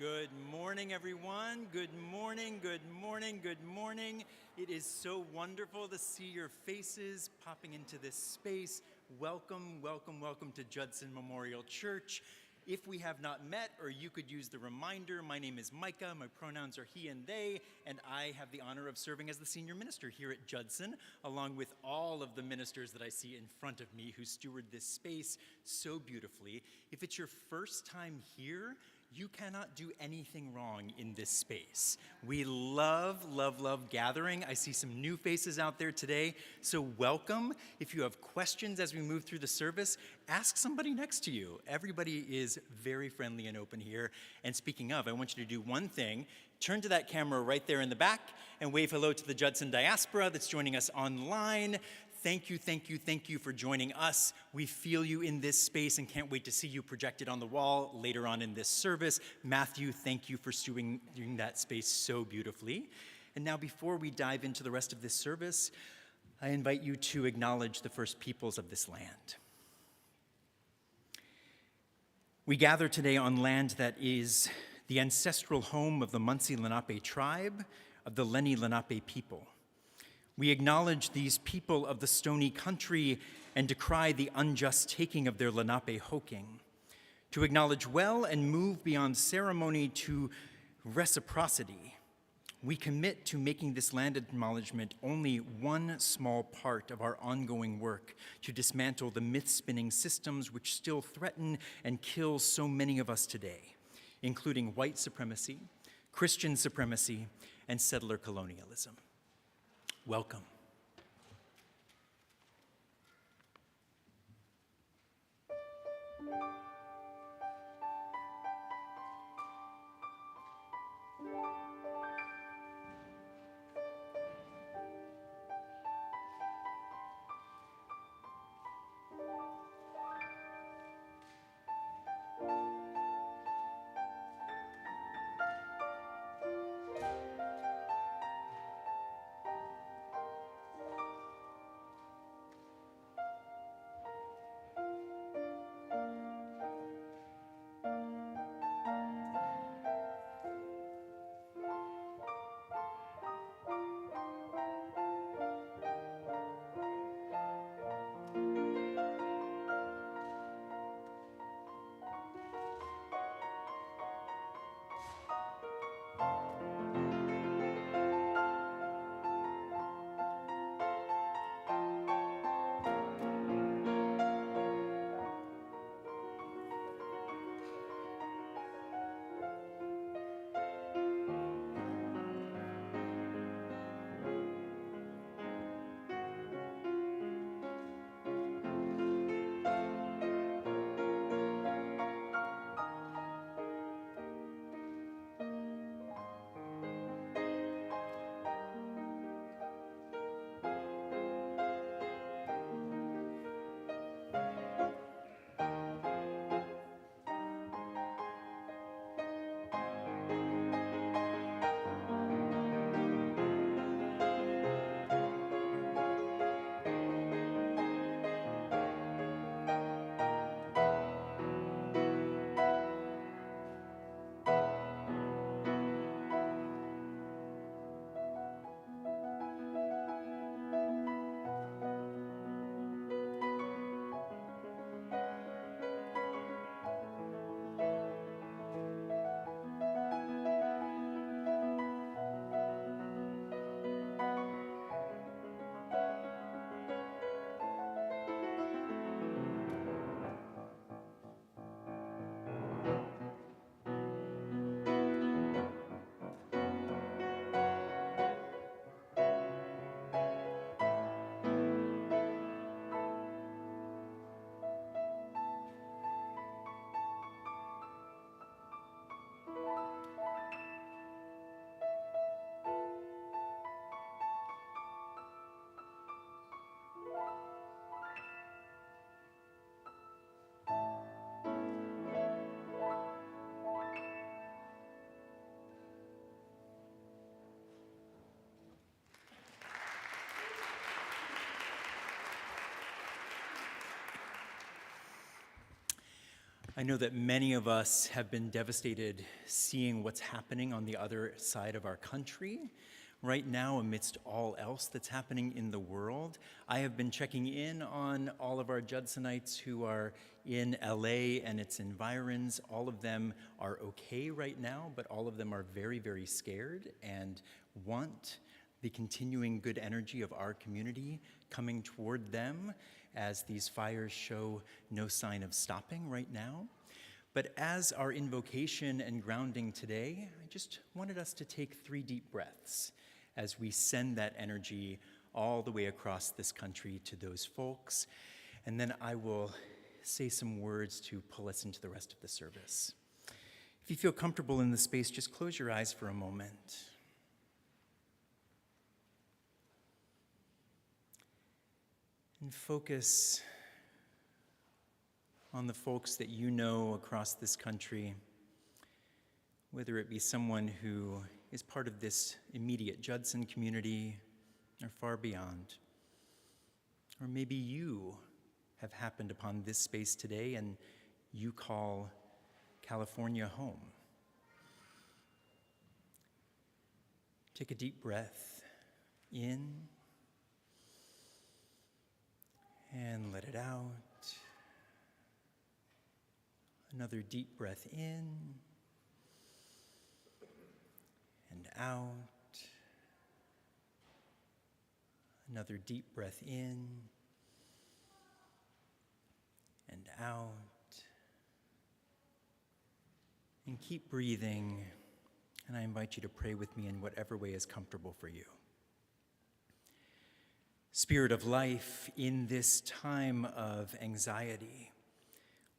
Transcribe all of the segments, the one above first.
Good morning, everyone. Good morning, good morning, good morning. It is so wonderful to see your faces popping into this space. Welcome, welcome, welcome to Judson Memorial Church. If we have not met, or you could use the reminder, my name is Micah, my pronouns are he and they, and I have the honor of serving as the senior minister here at Judson, along with all of the ministers that I see in front of me who steward this space so beautifully. If it's your first time here, you cannot do anything wrong in this space. We love, love, love gathering. I see some new faces out there today, so welcome. If you have questions as we move through the service, ask somebody next to you. Everybody is very friendly and open here. And speaking of, I want you to do one thing. Turn to that camera right there in the back and wave hello to the Judson diaspora that's joining us online. Thank you, thank you, thank you for joining us. We feel you in this space and can't wait to see you projected on the wall later on in this service. Mathew, thank you for doing that space so beautifully. And now before we dive into the rest of this service, I invite you to acknowledge the first peoples of this land. We gather today on land that is the ancestral home of the Munsee Lenape tribe, of the Lenni Lenape people. We acknowledge these people of the Stony Country and decry the unjust taking of their Lenape hoking. To acknowledge well and move beyond ceremony to reciprocity, we commit to making this land acknowledgement only one small part of our ongoing work to dismantle the myth-spinning systems which still threaten and kill so many of us today, including white supremacy, Christian supremacy, and settler colonialism. Welcome. I know that many of us have been devastated seeing what's happening on the other side of our country. Right now, amidst all else that's happening in the world, I have been checking in on all of our Judsonites who are in LA and its environs. All of them are okay right now, but all of them are very, very scared and want the continuing good energy of our community coming toward them as these fires show no sign of stopping right now. But as our invocation and grounding today, I just wanted us to take 3 deep breaths as we send that energy all the way across this country to those folks. And then I will say some words to pull us into the rest of the service. If you feel comfortable in the space, just close your eyes for a moment. And focus on the folks that you know across this country, whether it be someone who is part of this immediate Judson community or far beyond. Or maybe you have happened upon this space today and you call California home. Take a deep breath in and let it out. Another deep breath in and out. Another deep breath in and out. And keep breathing, and I invite you to pray with me in whatever way is comfortable for you. Spirit of life, in this time of anxiety,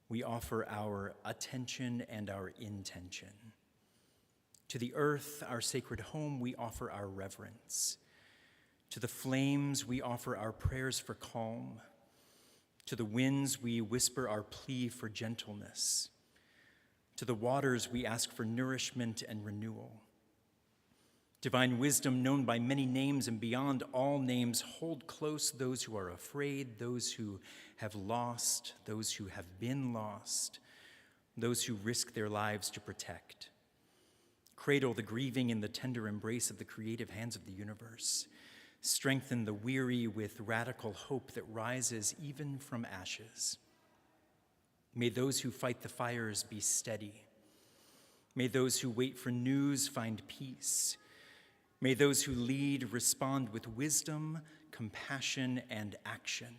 we offer our attention and our intention. To the earth, our sacred home, we offer our reverence. To the flames, we offer our prayers for calm. To the winds, we whisper our plea for gentleness. To the waters, we ask for nourishment and renewal. Divine wisdom, known by many names and beyond all names, hold close those who are afraid, those who have lost, those who have been lost, those who risk their lives to protect. Cradle the grieving in the tender embrace of the creative hands of the universe. Strengthen the weary with radical hope that rises even from ashes. May those who fight the fires be steady. May those who wait for news find peace. May those who lead respond with wisdom, compassion, and action.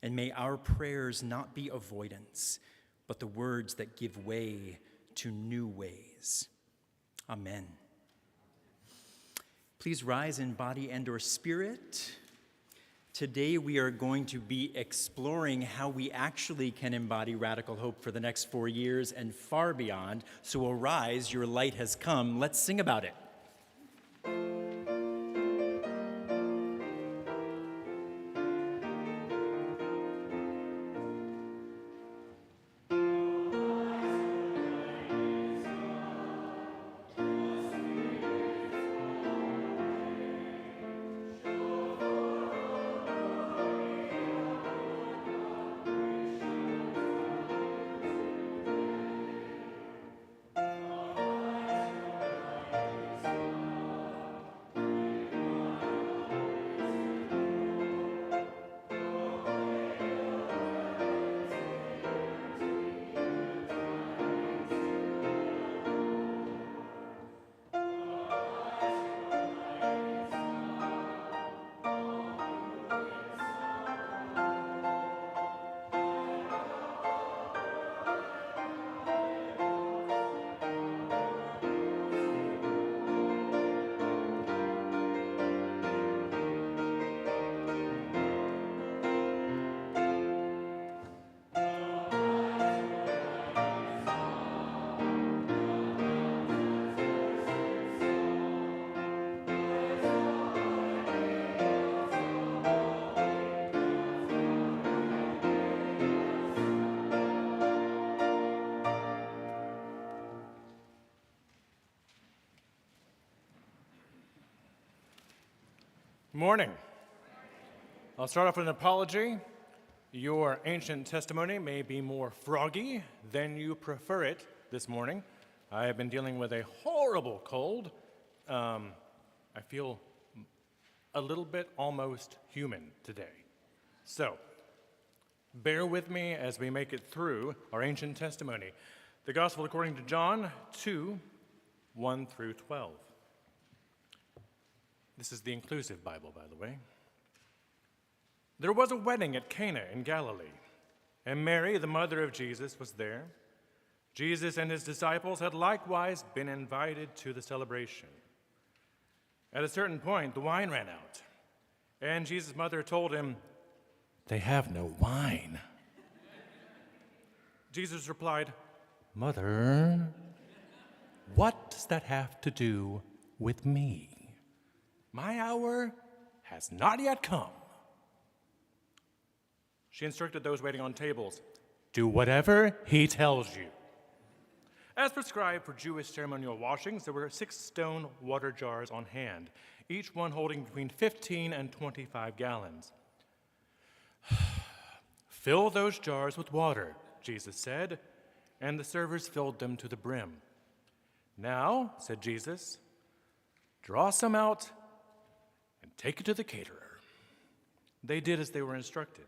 And may our prayers not be avoidance, but the words that give way to new ways. Amen. Please rise in body and or spirit. Today we are going to be exploring how we actually can embody radical hope for the next 4 years and far beyond. So arise, your light has come. Let's sing about it. Morning. I'll start off with an apology. Your ancient testimony may be more froggy than you prefer it this morning. I have been dealing with a horrible cold. I feel a little bit almost human today. So, bear with me as we make it through our ancient testimony. The Gospel according to John 2, 1 through 12. This is the inclusive Bible, by the way. There was a wedding at Cana in Galilee, and Mary, the mother of Jesus, was there. Jesus and his disciples had likewise been invited to the celebration. At a certain point, the wine ran out, and Jesus' mother told him, "They have no wine." Jesus replied, "Mother, what does that have to do with me? My hour has not yet come." She instructed those waiting on tables, "Do whatever he tells you." As prescribed for Jewish ceremonial washings, there were 6 stone water jars on hand, each one holding between 15 and 25 gallons. "Fill those jars with water," Jesus said, and the servers filled them to the brim. "Now," said Jesus, "draw some out and take it to the caterer." They did as they were instructed.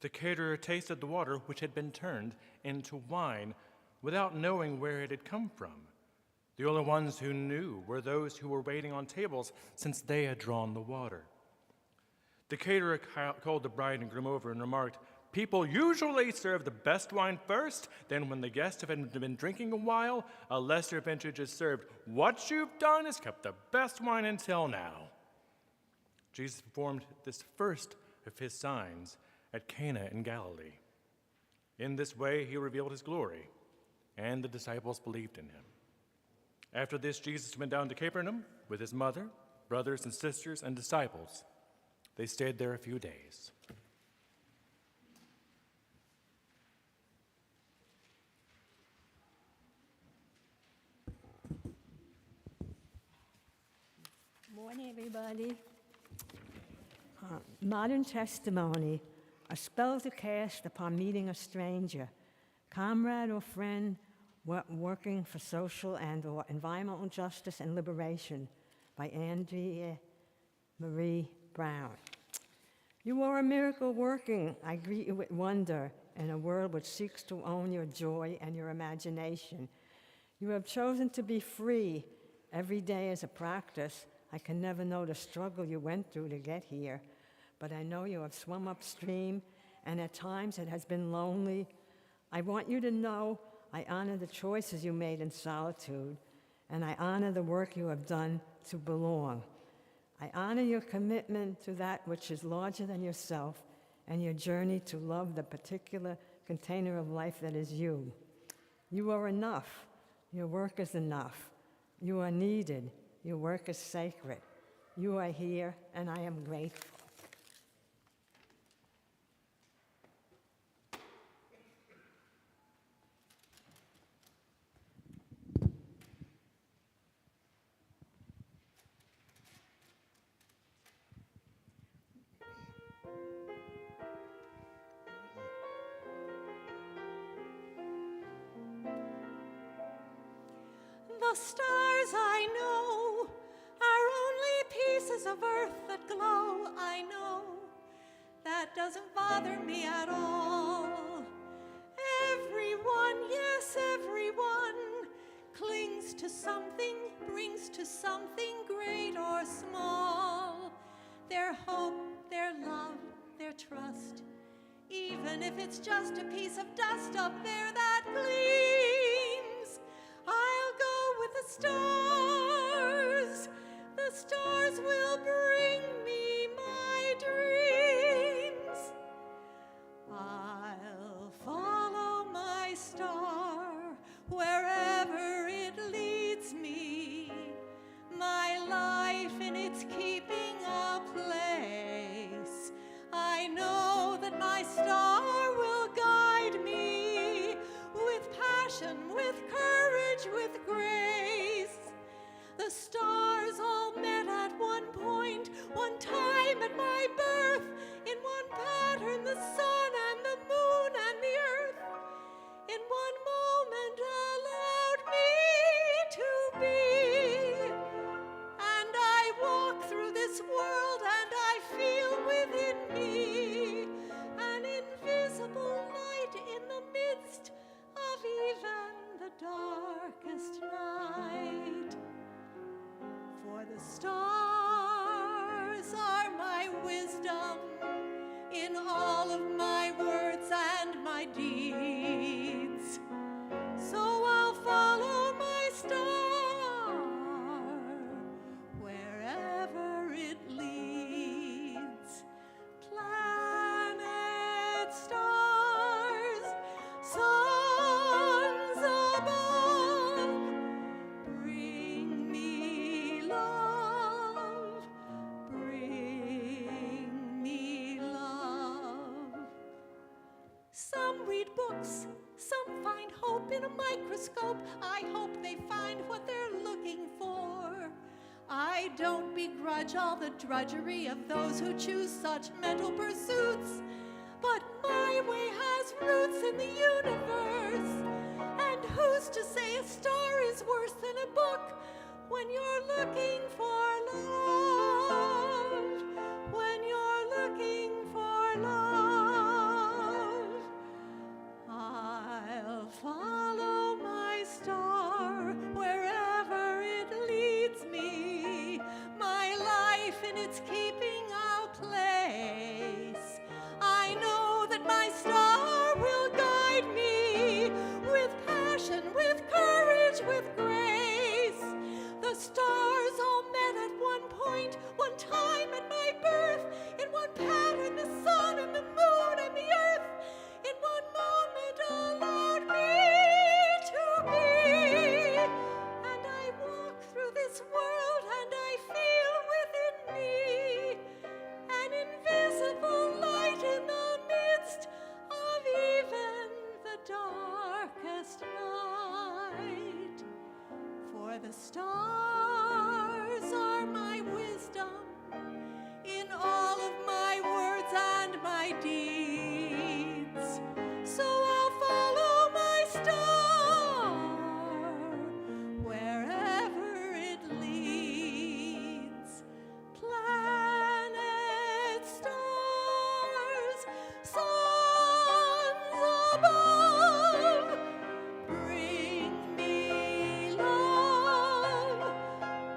The caterer tasted the water, which had been turned into wine, without knowing where it had come from. The only ones who knew were those who were waiting on tables, since they had drawn the water. The caterer called the bride and groom over and remarked, "People usually serve the best wine first, then when the guests have been drinking a while, a lesser vintage is served. What you've done is kept the best wine until now." Jesus performed this first of his signs at Cana in Galilee. In this way he revealed his glory, and the disciples believed in him. After this, Jesus went down to Capernaum with his mother, brothers and sisters, and disciples. They stayed there a few days. Morning, everybody. Modern testimony, a spell to cast upon meeting a stranger, comrade or friend working for social and or environmental justice and liberation, by Andrea Marie Brown. You are a miracle working. I greet you with wonder in a world which seeks to own your joy and your imagination. You have chosen to be free every day as a practice. I can never know the struggle you went through to get here, but I know you have swum upstream, and at times it has been lonely. I want you to know I honor the choices you made in solitude, and I honor the work you have done to belong. I honor your commitment to that which is larger than yourself and your journey to love the particular container of life that is you. You are enough. Your work is enough. You are needed. Your work is sacred. You are here, and I am grateful. The stars I know are only pieces of earth that glow. I know that doesn't bother me at all. Everyone, yes, everyone clings to something, brings to something great or small. Their hope, their love, their trust, even if it's just a piece of dust up there that gleams. I'll go with the stars. The stars will bring me my dreams. I'll follow my star wherever it leads me. My life in its keeping a place. I know that my star will guide me with Some read books, some find hope in a microscope. I hope they find what they're looking for. I don't begrudge all the drudgery of those who choose such mental pursuits, but my way has roots in the universe. And who's to say a star is worse than a book when you're looking for love? When you're looking for love, I'll follow my star wherever it leads me. My life in its keeping I'll place. I know that my star will guide me with passion, with courage, with grace. The stars all met at one point, one time at my birth, in one pattern, the sun and the moon and the earth, in one moment allowed me to be. And I walk through this world and I feel within me an invisible light in the midst of even the darkest night. For the stars are my wisdom in all of my words and my deeds. So I'll follow my star wherever it leads. Planets, stars, suns above, bring me love,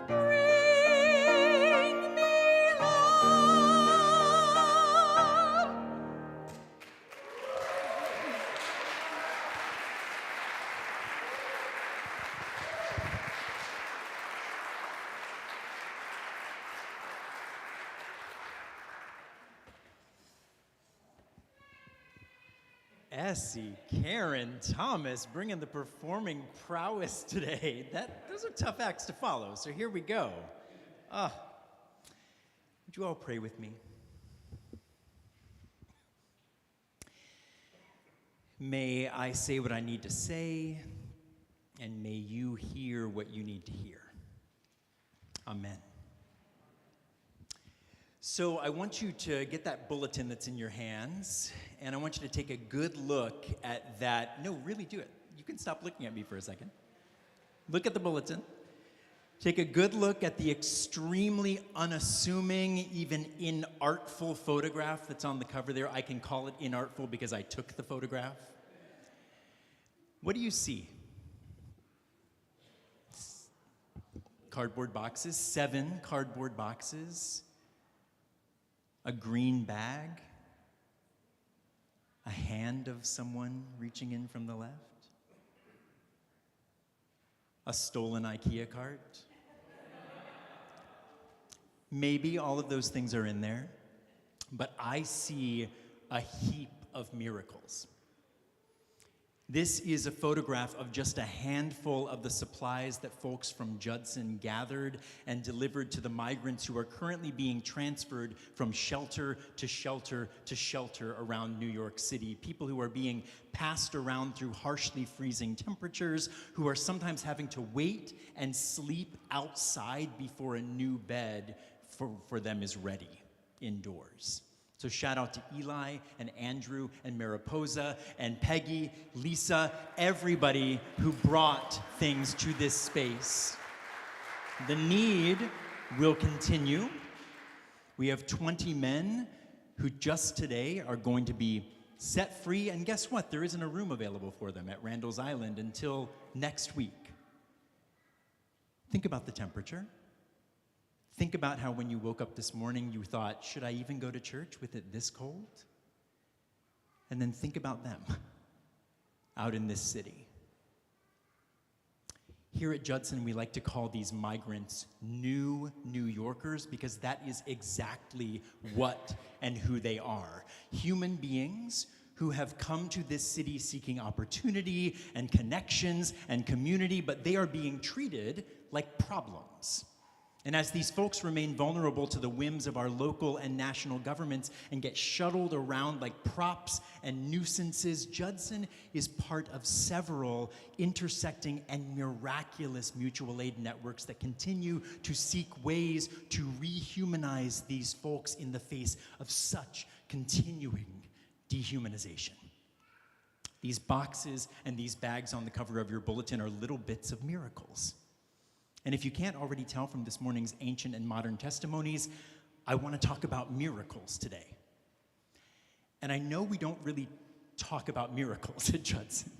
bring me love. Essie, Karen, Thomas, bringing the performing prowess today. Those are tough acts to follow, so here we go. Would you all pray with me? May I say what I need to say, and may you hear what you need to hear. Amen. So I want you to get that bulletin that's in your hands, and I want you to take a good look at that. No, really do it. You can stop looking at me for a second. Look at the bulletin. Take a good look at the extremely unassuming, even inartful photograph that's on the cover there. I can call it inartful because I took the photograph. What do you see? Cardboard boxes, 7 cardboard boxes. A green bag, a hand of someone reaching in from the left, a stolen IKEA cart. Maybe all of those things are in there, but I see a heap of miracles. This is a photograph of just a handful of the supplies that folks from Judson gathered and delivered to the migrants who are currently being transferred from shelter to shelter to shelter around New York City. People who are being passed around through harshly freezing temperatures, who are sometimes having to wait and sleep outside before a new bed for them is ready indoors. So shout out to Eli and Andrew and Mariposa and Peggy, Lisa, everybody who brought things to this space. The need will continue. We have 20 men who just today are going to be set free, and guess what? There isn't a room available for them at Randall's Island until next week. Think about the temperature. Think about how when you woke up this morning, you thought, should I even go to church with it this cold? And then think about them out in this city. Here at Judson, we like to call these migrants new New Yorkers because that is exactly what and who they are. Human beings who have come to this city seeking opportunity and connections and community, but they are being treated like problems. And as these folks remain vulnerable to the whims of our local and national governments and get shuttled around like props and nuisances, Judson is part of several intersecting and miraculous mutual aid networks that continue to seek ways to rehumanize these folks in the face of such continuing dehumanization. These boxes and these bags on the cover of your bulletin are little bits of miracles. And if you can't already tell from this morning's ancient and modern testimonies, I want to talk about miracles today. And I know we don't really talk about miracles at Judson.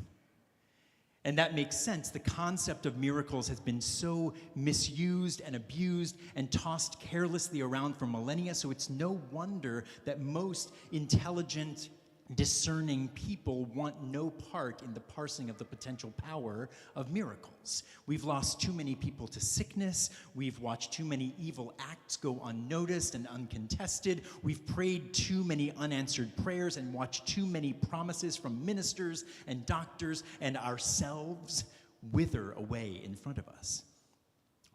And that makes sense. The concept of miracles has been so misused and abused and tossed carelessly around for millennia, so it's no wonder that most intelligent, discerning people want no part in the parsing of the potential power of miracles. We've lost too many people to sickness. We've watched too many evil acts go unnoticed and uncontested. We've prayed too many unanswered prayers and watched too many promises from ministers and doctors and ourselves wither away in front of us.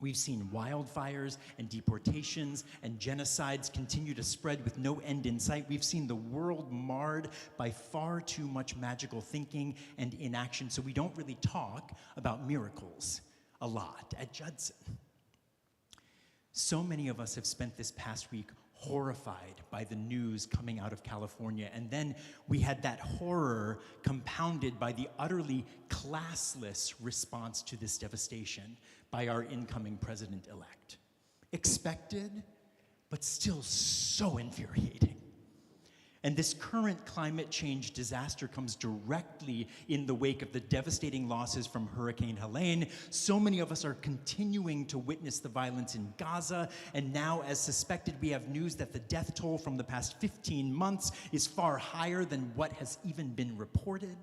We've seen wildfires and deportations and genocides continue to spread with no end in sight. We've seen the world marred by far too much magical thinking and inaction, so we don't really talk about miracles a lot at Judson. So many of us have spent this past week horrified by the news coming out of California, and then we had that horror compounded by the utterly classless response to this devastation by our incoming president-elect. Expected, but still so infuriating. And this current climate change disaster comes directly in the wake of the devastating losses from Hurricane Helene. So many of us are continuing to witness the violence in Gaza, and now, as suspected, we have news that the death toll from the past 15 months is far higher than what has even been reported.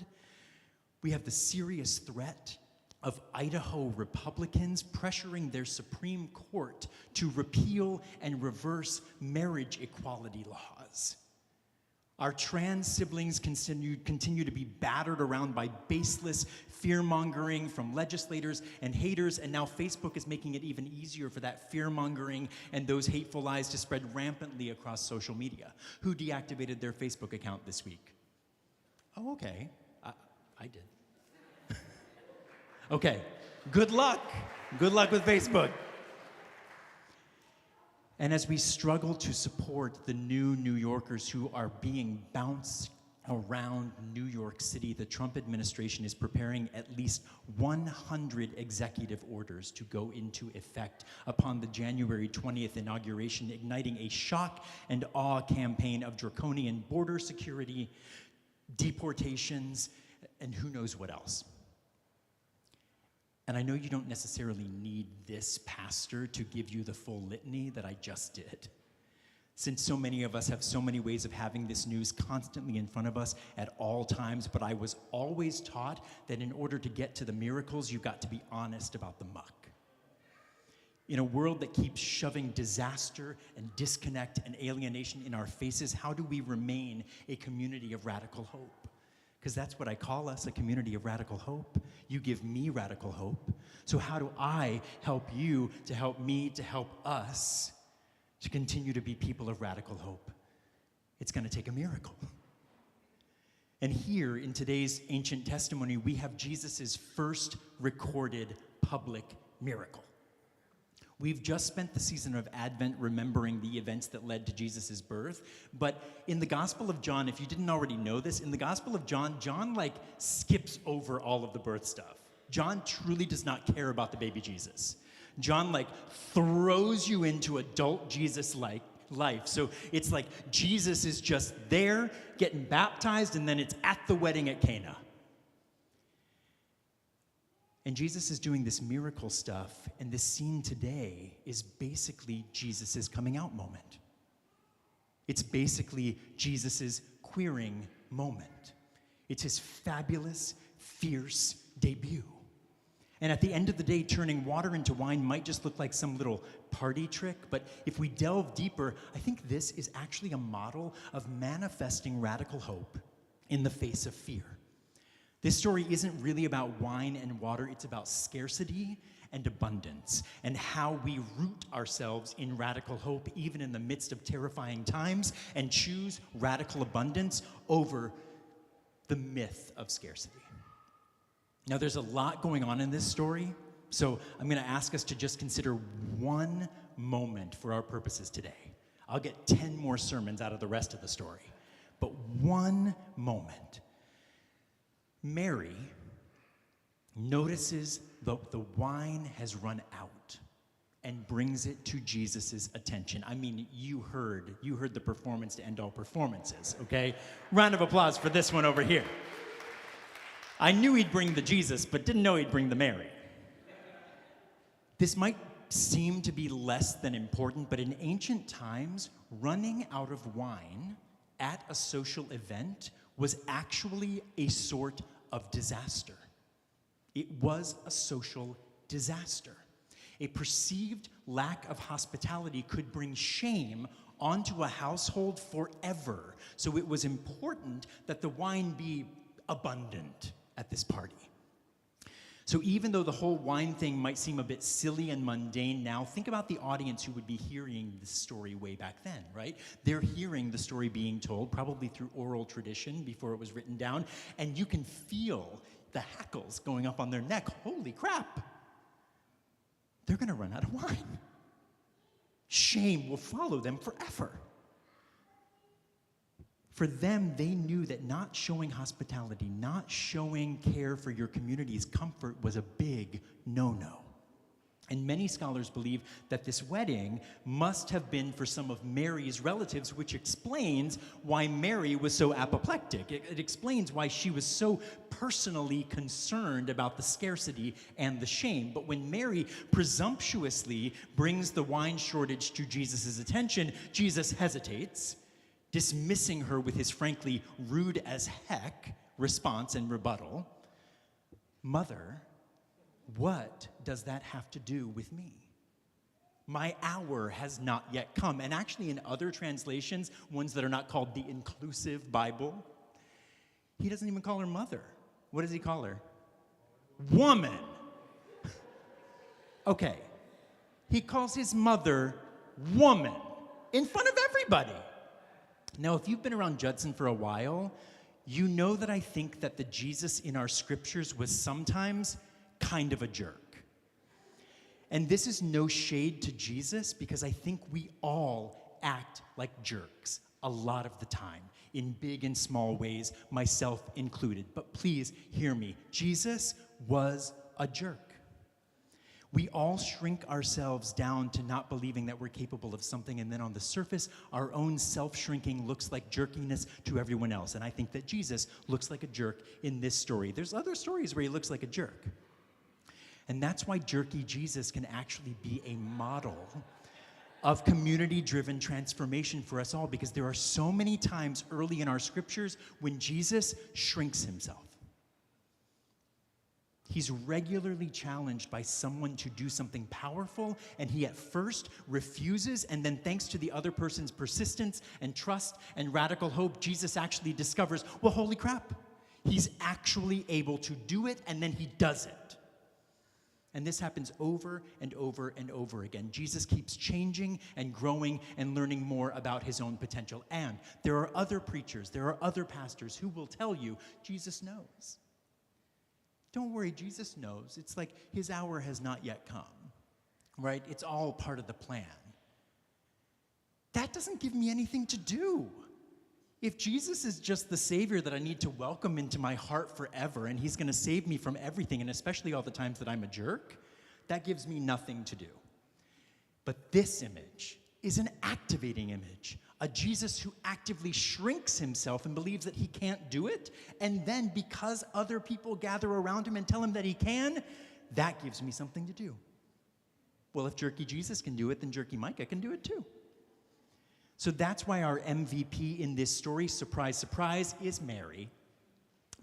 We have the serious threat of Idaho Republicans pressuring their Supreme Court to repeal and reverse marriage equality laws. Our trans siblings continue to be battered around by baseless fear-mongering from legislators and haters, and now Facebook is making it even easier for that fear-mongering and those hateful lies to spread rampantly across social media. Who deactivated their Facebook account this week? Oh, okay. I did. Okay, good luck. Good luck with Facebook. And as we struggle to support the new New Yorkers who are being bounced around New York City, the Trump administration is preparing at least 100 executive orders to go into effect upon the January 20th inauguration, igniting a shock and awe campaign of draconian border security, deportations, and who knows what else. And I know you don't necessarily need this pastor to give you the full litany that I just did, since so many of us have so many ways of having this news constantly in front of us at all times, but I was always taught that in order to get to the miracles, you've got to be honest about the muck. In a world that keeps shoving disaster and disconnect and alienation in our faces, how do we remain a community of radical hope? Because that's what I call us, a community of radical hope. You give me radical hope. So how do I help you to help me to help us to continue to be people of radical hope? It's going to take a miracle. And here in today's ancient testimony, we have Jesus' first recorded public miracle. We've just spent the season of Advent remembering the events that led to Jesus' birth, but in the Gospel of John, if you didn't already know this, in the Gospel of John, John skips over all of the birth stuff. John truly does not care about the baby Jesus. John throws you into adult Jesus life. So it's like Jesus is just there getting baptized, and then it's at the wedding at Cana. And Jesus is doing this miracle stuff, and this scene today is basically Jesus' coming out moment. It's basically Jesus' queering moment. It's his fabulous, fierce debut. And at the end of the day, turning water into wine might just look like some little party trick, but if we delve deeper, I think this is actually a model of manifesting radical hope in the face of fear. This story isn't really about wine and water, it's about scarcity and abundance, and how we root ourselves in radical hope even in the midst of terrifying times, and choose radical abundance over the myth of scarcity. Now, there's a lot going on in this story, so I'm going to ask us to just consider one moment for our purposes today. I'll get 10 more sermons out of the rest of the story, but one moment. Mary notices the wine has run out and brings it to Jesus' attention. I mean, you heard the performance to end all performances, okay? Round of applause for this one over here. I knew he'd bring the Jesus, but didn't know he'd bring the Mary. This might seem to be less than important, but in ancient times, running out of wine at a social event was actually a sort of disaster. It was a social disaster. A perceived lack of hospitality could bring shame onto a household forever. So it was important that the wine be abundant at this party. So even though the whole wine thing might seem a bit silly and mundane now, think about the audience who would be hearing this story way back then, right? They're hearing the story being told, probably through oral tradition before it was written down, and you can feel the hackles going up on their neck. Holy crap! They're gonna run out of wine. Shame will follow them forever. For them, they knew that not showing hospitality, not showing care for your community's comfort was a big no-no. And many scholars believe that this wedding must have been for some of Mary's relatives, which explains why Mary was so apoplectic. It explains why she was so personally concerned about the scarcity and the shame. But when Mary presumptuously brings the wine shortage to Jesus' attention, Jesus hesitates, dismissing her with his frankly rude as heck response and rebuttal. Mother, what does that have to do with me? My hour has not yet come. And actually in other translations, ones that are not called the inclusive Bible, he doesn't even call her mother. What does he call her? Woman. Okay. He calls his mother woman in front of everybody. Now, if you've been around Judson for a while, you know that I think that the Jesus in our scriptures was sometimes kind of a jerk. And this is no shade to Jesus, because I think we all act like jerks a lot of the time, in big and small ways, myself included. But please hear me. Jesus was a jerk. We all shrink ourselves down to not believing that we're capable of something, and then on the surface, our own self-shrinking looks like jerkiness to everyone else. And I think that Jesus looks like a jerk in this story. There's other stories where he looks like a jerk. And that's why jerky Jesus can actually be a model of community-driven transformation for us all, because there are so many times early in our scriptures when Jesus shrinks himself. He's regularly challenged by someone to do something powerful, and he at first refuses, and then thanks to the other person's persistence and trust and radical hope, Jesus actually discovers, well, holy crap, he's actually able to do it, and then he does it. And this happens over and over and over again. Jesus keeps changing and growing and learning more about his own potential. And there are other preachers, there are other pastors who will tell you, Jesus knows. Don't worry, Jesus knows. It's like his hour has not yet come, right? It's all part of the plan. That doesn't give me anything to do. If Jesus is just the Savior that I need to welcome into my heart forever, and he's going to save me from everything, and especially all the times that I'm a jerk, that gives me nothing to do. But this image is an activating image, a Jesus who actively shrinks himself and believes that he can't do it, and then because other people gather around him and tell him that he can, that gives me something to do. Well, if jerky Jesus can do it, then jerky Micah can do it too. So that's why our MVP in this story, surprise, surprise, is Mary.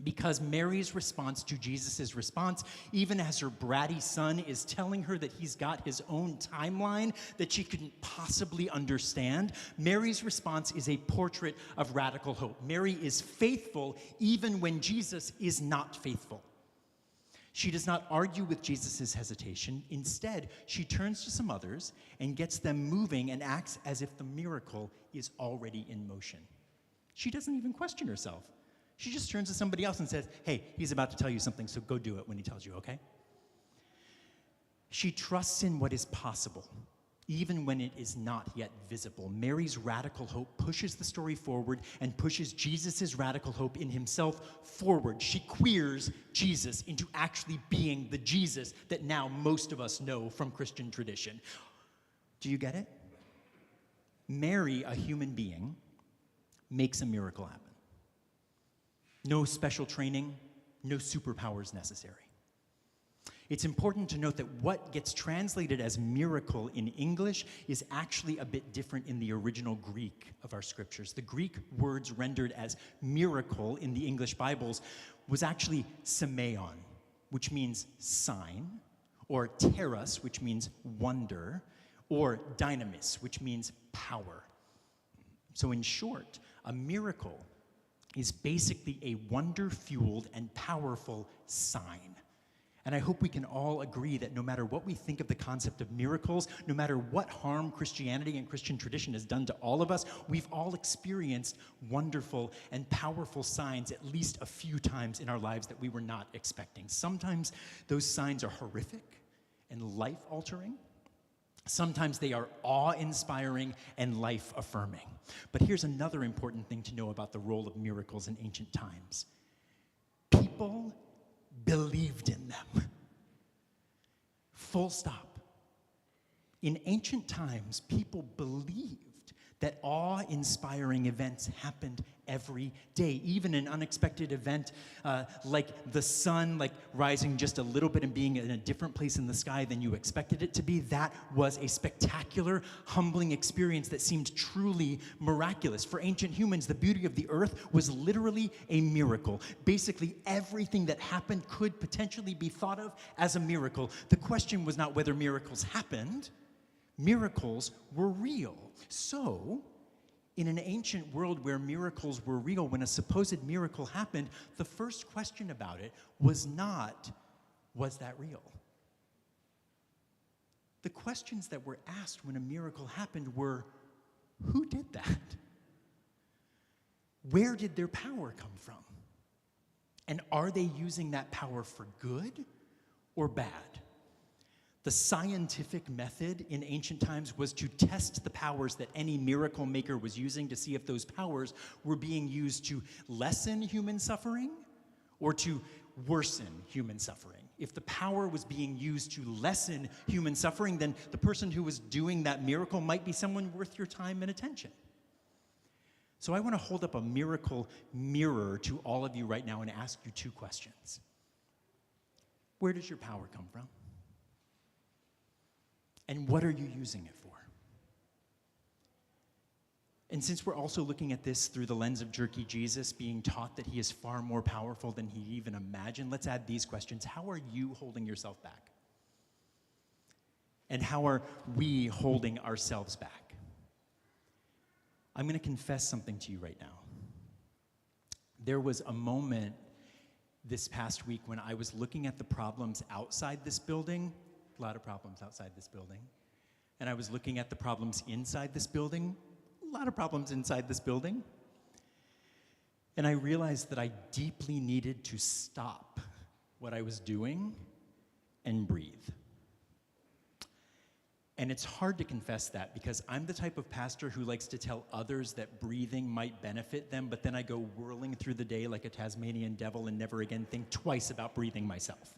Because Mary's response to Jesus' response, even as her bratty son is telling her that he's got his own timeline that she couldn't possibly understand, Mary's response is a portrait of radical hope. Mary is faithful even when Jesus is not faithful. She does not argue with Jesus' hesitation. Instead, she turns to some others and gets them moving and acts as if the miracle is already in motion. She doesn't even question herself. She just turns to somebody else and says, hey, he's about to tell you something, so go do it when he tells you, okay? She trusts in what is possible, even when it is not yet visible. Mary's radical hope pushes the story forward and pushes Jesus' radical hope in himself forward. She queers Jesus into actually being the Jesus that now most of us know from Christian tradition. Do you get it? Mary, a human being, makes a miracle happen. No special training, no superpowers necessary. It's important to note that what gets translated as miracle in English is actually a bit different in the original Greek of our scriptures. The Greek words rendered as miracle in the English Bibles was actually semeion, which means sign, or teros, which means wonder, or dynamis, which means power. So in short, a miracle is basically a wonder-fueled and powerful sign. And I hope we can all agree that no matter what we think of the concept of miracles, no matter what harm Christianity and Christian tradition has done to all of us, we've all experienced wonderful and powerful signs at least a few times in our lives that we were not expecting. Sometimes those signs are horrific and life-altering. Sometimes they are awe-inspiring and life-affirming. But here's another important thing to know about the role of miracles in ancient times. People believed in them. Full stop. In ancient times, people believed that awe-inspiring events happened every day. Even an unexpected event like the sun rising just a little bit and being in a different place in the sky than you expected it to be, that was a spectacular, humbling experience that seemed truly miraculous. For ancient humans, the beauty of the earth was literally a miracle. Basically, everything that happened could potentially be thought of as a miracle. The question was not whether miracles happened. Miracles were real. So, in an ancient world where miracles were real, when a supposed miracle happened, the first question about it was not, was that real? The questions that were asked when a miracle happened were, who did that? Where did their power come from? And are they using that power for good or bad? The scientific method in ancient times was to test the powers that any miracle maker was using to see if those powers were being used to lessen human suffering or to worsen human suffering. If the power was being used to lessen human suffering, then the person who was doing that miracle might be someone worth your time and attention. So I want to hold up a miracle mirror to all of you right now and ask you two questions. Where does your power come from? And what are you using it for? And since we're also looking at this through the lens of jerky Jesus, being taught that he is far more powerful than he even imagined, let's add these questions. How are you holding yourself back? And how are we holding ourselves back? I'm going to confess something to you right now. There was a moment this past week when I was looking at the problems outside this building. A lot of problems outside this building. And I was looking at the problems inside this building. A lot of problems inside this building. And I realized that I deeply needed to stop what I was doing and breathe. And it's hard to confess that because I'm the type of pastor who likes to tell others that breathing might benefit them, but then I go whirling through the day like a Tasmanian devil and never again think twice about breathing myself.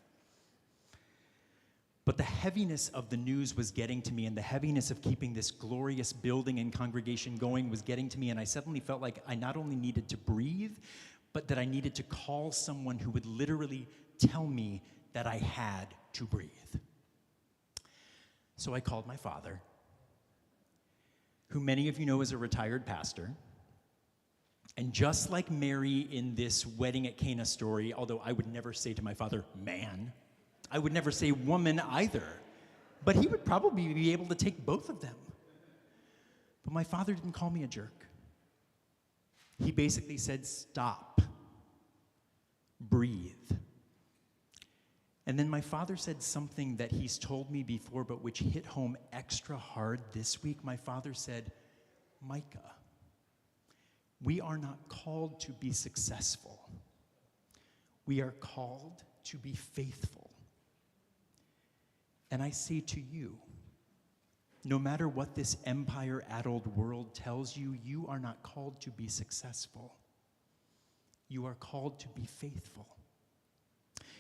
But the heaviness of the news was getting to me, and the heaviness of keeping this glorious building and congregation going was getting to me, and I suddenly felt like I not only needed to breathe, but that I needed to call someone who would literally tell me that I had to breathe. So I called my father, who many of you know is a retired pastor, And just like Mary in this wedding at Cana story, although I would never say to my father, man, I would never say woman either, but he would probably be able to take both of them. But my father didn't call me a jerk. He basically said, stop, breathe. And then my father said something that he's told me before, but which hit home extra hard this week. My father said, Micah, we are not called to be successful. We are called to be faithful. And I say to you, no matter what this empire-addled world tells you, you are not called to be successful. You are called to be faithful.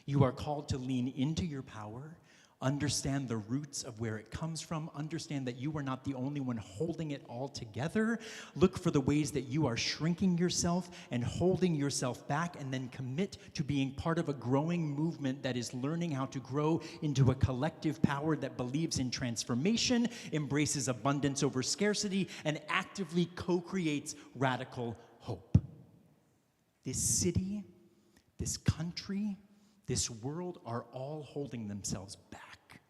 You are called to lean into your power, understand the roots of where it comes from, understand that you are not the only one holding it all together. Look for the ways that you are shrinking yourself and holding yourself back, and then commit to being part of a growing movement that is learning how to grow into a collective power that believes in transformation, embraces abundance over scarcity, and actively co-creates radical hope. This city, this country, this world are all holding themselves back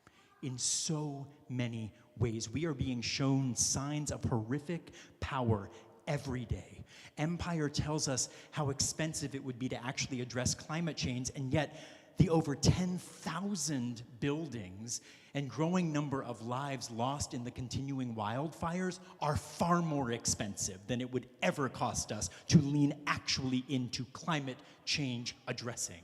in so many ways. We are being shown signs of horrific power every day. Empire tells us how expensive it would be to actually address climate change, and yet the over 10,000 buildings and growing number of lives lost in the continuing wildfires are far more expensive than it would ever cost us to lean actually into climate change addressing.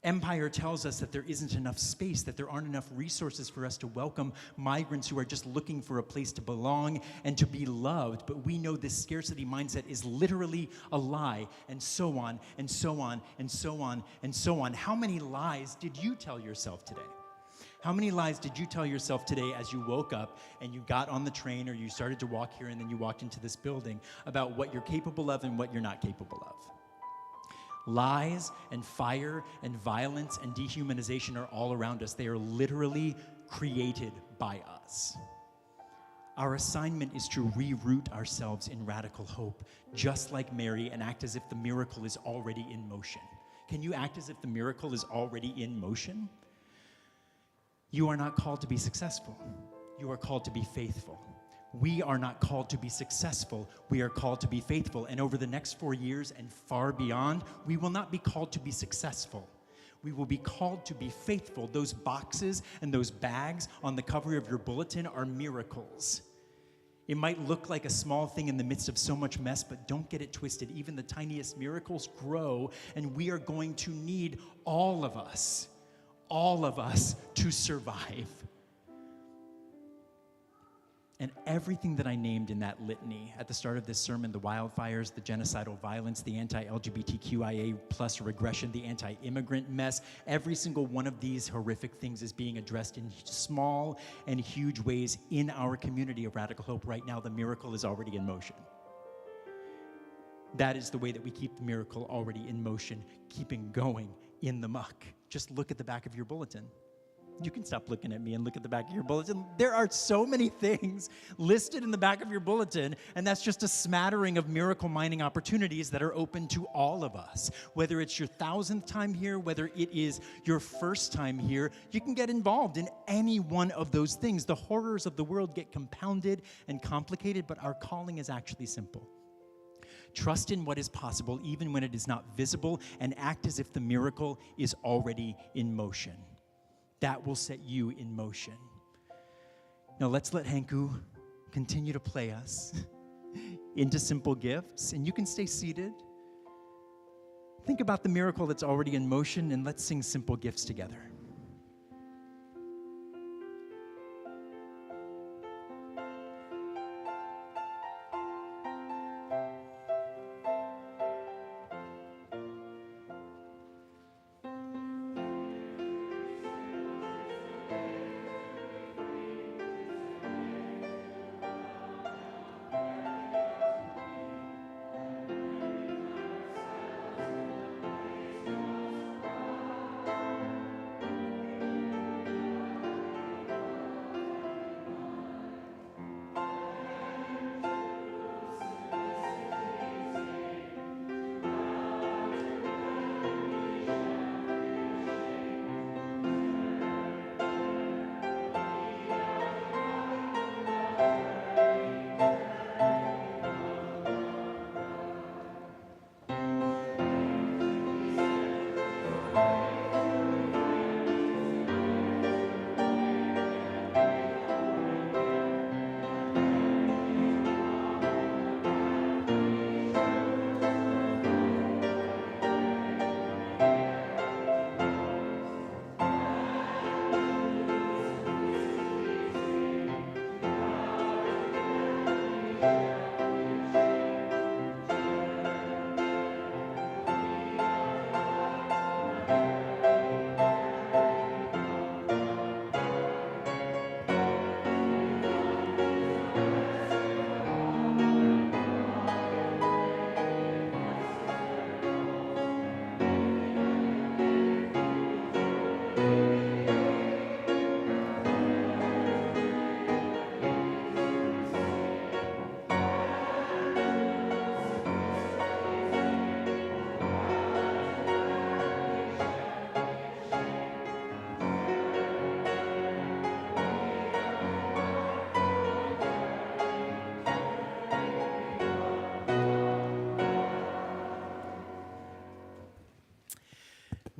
Empire tells us that there isn't enough space, that there aren't enough resources for us to welcome migrants who are just looking for a place to belong and to be loved. But we know this scarcity mindset is literally a lie, and so on, and so on, and so on, and so on. How many lies did you tell yourself today? How many lies did you tell yourself today as you woke up and you got on the train, or you started to walk here and then you walked into this building, about what you're capable of and what you're not capable of? Lies and fire and violence and dehumanization are all around us. They are literally created by us. Our assignment is to reroot ourselves in radical hope, just like Mary, and act as if the miracle is already in motion. Can you act as if the miracle is already in motion? You are not called to be successful. You are called to be faithful. We are not called to be successful. We are called to be faithful. And over the next 4 years and far beyond, we will not be called to be successful. We will be called to be faithful. Those boxes and those bags on the cover of your bulletin are miracles. It might look like a small thing in the midst of so much mess, but don't get it twisted. Even the tiniest miracles grow, and we are going to need all of us to survive. And everything that I named in that litany at the start of this sermon, the wildfires, the genocidal violence, the anti-LGBTQIA plus regression, the anti-immigrant mess, every single one of these horrific things is being addressed in small and huge ways in our community of Radical Hope right now. The miracle is already in motion. That is the way that we keep the miracle already in motion, keeping going in the muck. Just look at the back of your bulletin. You can stop looking at me and look at the back of your bulletin. There are so many things listed in the back of your bulletin, and that's just a smattering of miracle mining opportunities that are open to all of us. Whether it's your 1,000th time here, whether it is your first time here, you can get involved in any one of those things. The horrors of the world get compounded and complicated, but our calling is actually simple. Trust in what is possible, even when it is not visible, and act as if the miracle is already in motion. That will set you in motion. Now let's let Henco continue to play us into simple gifts, and you can stay seated. Think about the miracle that's already in motion, and let's sing simple gifts together.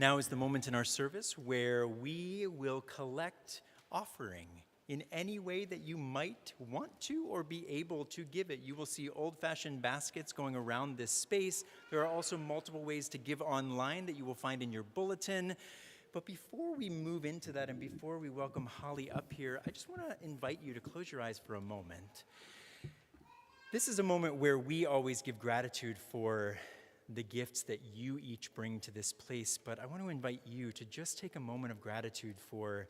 Now is the moment in our service where we will collect offering in any way that you might want to or be able to give it. You will see old-fashioned baskets going around this space. There are also multiple ways to give online that you will find in your bulletin. But before we move into that and before we welcome Hollye up here, I just want to invite you to close your eyes for a moment. This is a moment where we always give gratitude for the gifts that you each bring to this place, but I want to invite you to just take a moment of gratitude for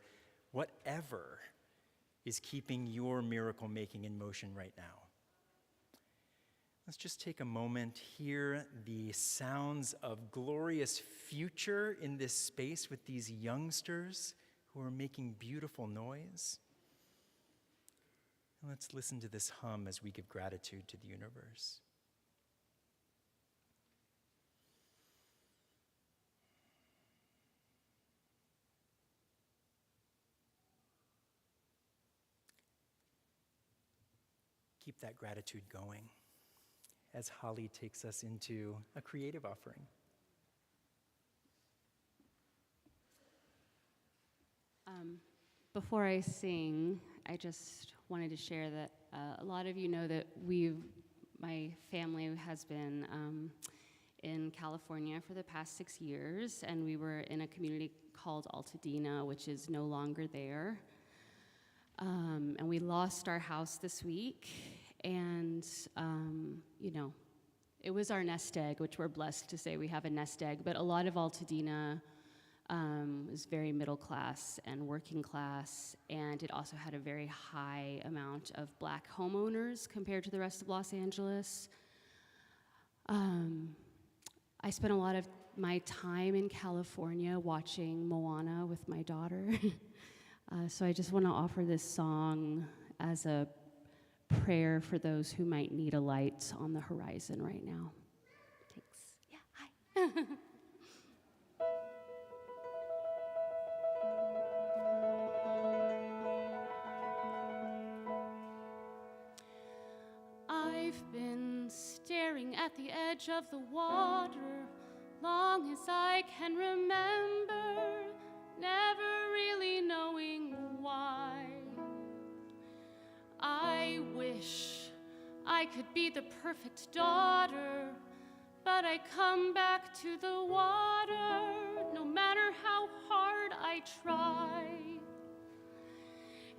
whatever is keeping your miracle making in motion right now. Let's just take a moment, hear the sounds of glorious future in this space with these youngsters who are making beautiful noise. And let's listen to this hum as we give gratitude to the universe. Keep that gratitude going as Hollye takes us into a creative offering. Before I sing, I just wanted to share that a lot of you know that my family has been in California for the past 6 years, and we were in a community called Altadena, which is no longer there. And we lost our house this week, and, it was our nest egg, which we're blessed to say we have a nest egg, but a lot of Altadena is very middle class and working class, and it also had a very high amount of black homeowners compared to the rest of Los Angeles. I spent a lot of my time in California watching Moana with my daughter. So I just want to offer this song as a prayer for those who might need a light on the horizon right now. Thanks. Yeah, hi. I've been staring at the edge of the water long as I can remember, never really knowing why. I wish I could be the perfect daughter, but I come back to the water no matter how hard I try.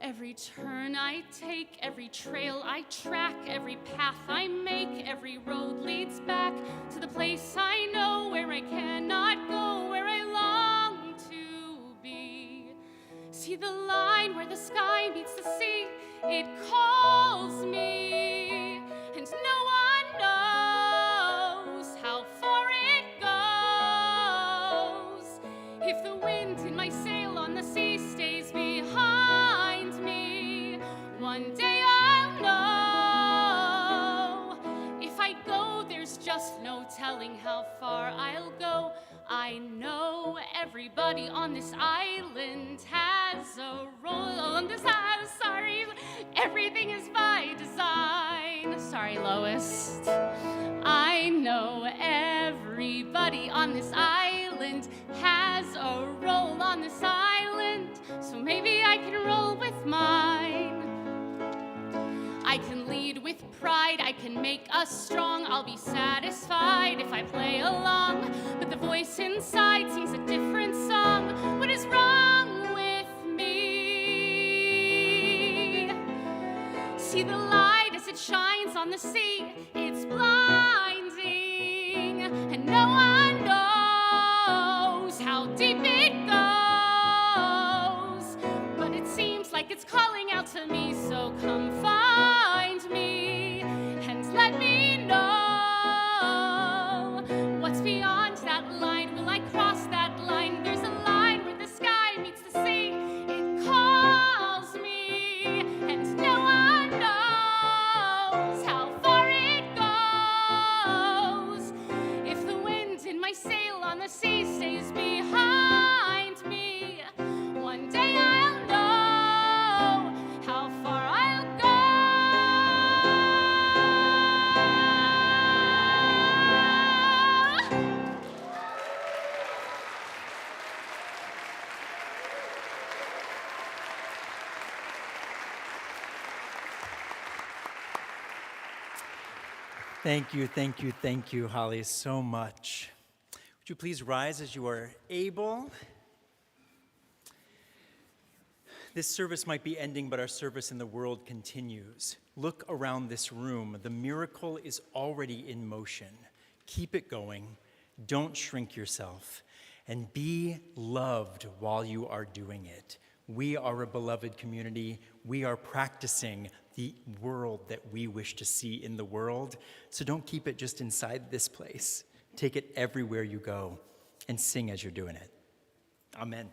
Every turn I take, every trail I track, every path I make, every road leads back to the place I know where I cannot go, where I long to be. See the line where the sky meets the sea, it calls me, and no one knows how far it goes. If the wind in my sail on the sea stays behind me, one day I'll know. If I go, there's just no telling how far I'll go. I know everybody on this island has a role on this island. Sorry, everything is by design. Sorry, Lois. I know everybody on this island has a role on this island, so maybe I can roll with mine. I can lead with pride, I can make us strong. I'll be satisfied if I play along, but the voice inside sings a different song. What is wrong with me? See the light as it shines on the sea, it's blinding, and no one knows how deep it goes, but it seems like it's calling out to me, so come find me and let me know what's beyond that line. Will I cross that line? There's a line where the sky meets the sea, it calls me, and no one knows how far it goes. If the wind in my sail on the sea stays behind me, one day I'll know how far I'll go. Thank you, Hollye, so much. Would you please rise as you are able? This service might be ending, but our service in the world continues. Look around this room. The miracle is already in motion. Keep it going. Don't shrink yourself. And be loved while you are doing it. We are a beloved community. We are practicing the world that we wish to see in the world. So don't keep it just inside this place. Take it everywhere you go and sing as you're doing it. Amen.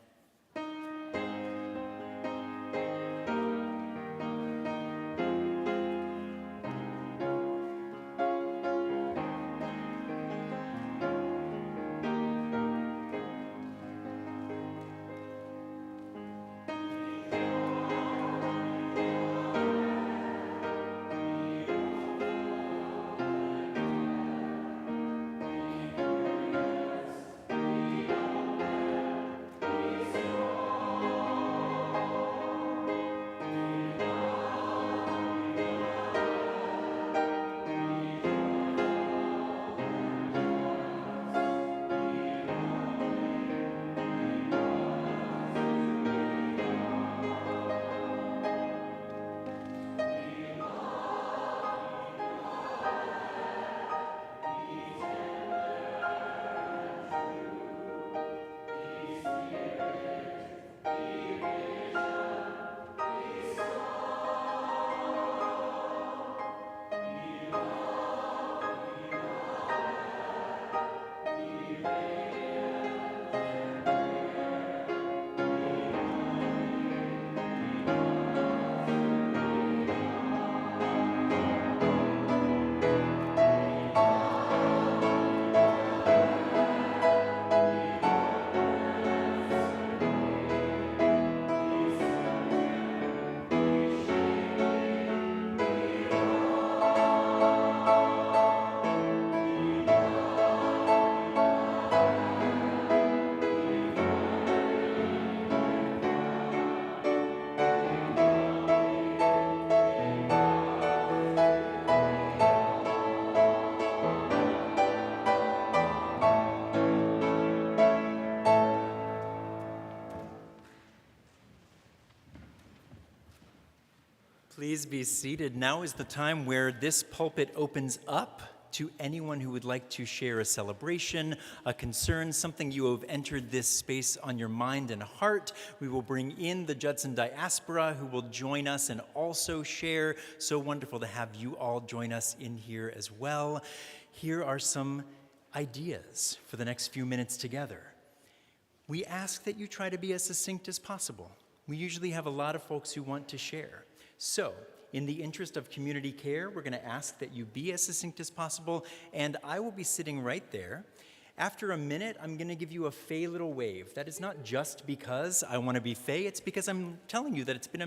Please be seated. Now is the time where this pulpit opens up to anyone who would like to share a celebration, a concern, something you have entered this space on your mind and heart. We will bring in the Judson diaspora who will join us and also share. So wonderful to have you all join us in here as well. Here are some ideas for the next few minutes together. We ask that you try to be as succinct as possible. We usually have a lot of folks who want to share. So, in the interest of community care, we're going to ask that you be as succinct as possible, and I will be sitting right there. After a minute, I'm going to give you a fey little wave. That is not just because I want to be fey, it's because I'm telling you that it's been a minute.